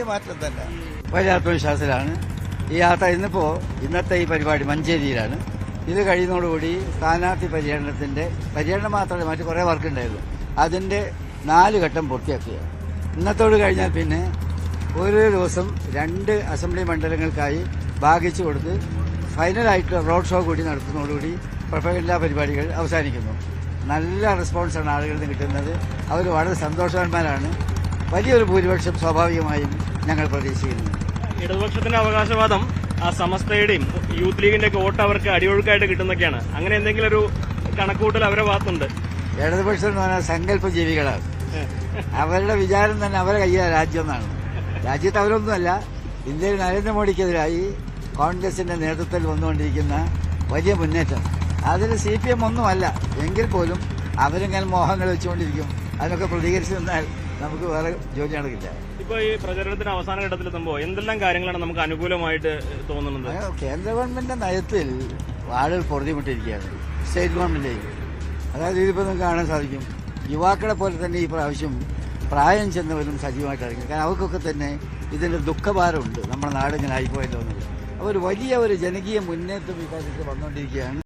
വലിയ മാറ്റം തന്നെ. വലിയ ആത്മവിശ്വാസത്തിലാണ് ഈ യാത്ര. ഇന്നത്തെ ഈ പരിപാടി മഞ്ചേരിയിലാണ്. ഇത് കഴിയുന്നതോടുകൂടി സ്ഥാനാർത്ഥി പര്യടനം മാത്രമല്ല മറ്റു കുറേ വർക്കുണ്ടായിരുന്നു. അതിന്റെ 4 ഘട്ടം പൂർത്തിയാക്കുകയാണ്. ഇന്നത്തോട് കഴിഞ്ഞാൽ പിന്നെ ഒരു ദിവസം 2 അസംബ്ലി മണ്ഡലങ്ങൾക്കായി ഭാഗിച്ചു കൊടുത്ത് ഫൈനലായിട്ട് റോഡ് ഷോ കൂടി നടത്തുന്നതോടുകൂടി എല്ലാ പരിപാടികൾ അവസാനിക്കുന്നു. നല്ല റെസ്പോൺസാണ് ആളുകളിൽ നിന്ന് കിട്ടുന്നത്. അവർ വളരെ സന്തോഷവാന്മാരാണ്. വലിയൊരു ഭൂരിപക്ഷം സ്വാഭാവികമായും ഞങ്ങൾ പ്രതീക്ഷിക്കുന്നു. ഇടതുപക്ഷത്തിന്റെ അവകാശവാദം സമസ്തയുടെയും യൂത്ത് ലീഗിന്റെ ഒക്കെ വോട്ട് അവർക്ക് അടിയൊഴുക്കായിട്ട് കിട്ടുന്നൊക്കെയാണ്. അങ്ങനെ എന്തെങ്കിലും ഒരു കണക്കുകൂട്ടൽ അവരുടെ ഭാഗത്തുണ്ട്? ഇടതുപക്ഷം എന്ന് പറഞ്ഞാൽ സങ്കല്പ ജീവികളാണ്. അവരുടെ വിചാരം തന്നെ അവരെ കയ്യിലാണ് രാജ്യം എന്നാണ്. രാജ്യത്ത് അവരൊന്നുമല്ല. ഇന്ത്യയിൽ നരേന്ദ്രമോദിക്കെതിരായി കോൺഗ്രസിന്റെ നേതൃത്വത്തിൽ വന്നുകൊണ്ടിരിക്കുന്ന വലിയ മുന്നേറ്റം അതിൽ CPM ഒന്നുമല്ല എങ്കിൽ പോലും അവരിങ്ങനെ മോഹങ്ങൾ വെച്ചുകൊണ്ടിരിക്കും. അതിനൊക്കെ പ്രതികരിച്ചു നിന്നാൽ നമുക്ക് വേറെ ജോലി നടക്കില്ല. ഇപ്പൊ ഈ പ്രചരണത്തിന് അവസാന ഘട്ടത്തിലെത്തുമ്പോൾ എന്തെല്ലാം കാര്യങ്ങളാണ് നമുക്ക് അനുകൂലമായിട്ട് തോന്നുന്നത്? കേന്ദ്ര ഗവൺമെന്റിന്റെ നയത്തിൽ ആളുകൾ പൊറുതിമുട്ടിരിക്കുകയാണ്. സ്റ്റേറ്റ് ഗവൺമെന്റിലേക്ക്. അതായത് ഇതിപ്പോൾ നമുക്ക് കാണാൻ സാധിക്കും. യുവാക്കളെ പോലെ തന്നെ ഈ പ്രാവശ്യം പ്രായം ചെന്നവരും സജീവമായിട്ട് ഇറങ്ങി. കാരണം അവർക്കൊക്കെ തന്നെ ഇതിന്റെ ദുഃഖഭാരമുണ്ട്. നമ്മുടെ നാട് ഇങ്ങനെ ആയിപ്പോയല്ലോ എന്നുള്ളത്. അവർ വലിയ ഒരു ജനകീയ മുന്നേറ്റം ഈ കാര്യത്തിൽ വന്നുകൊണ്ടിരിക്കുകയാണ്.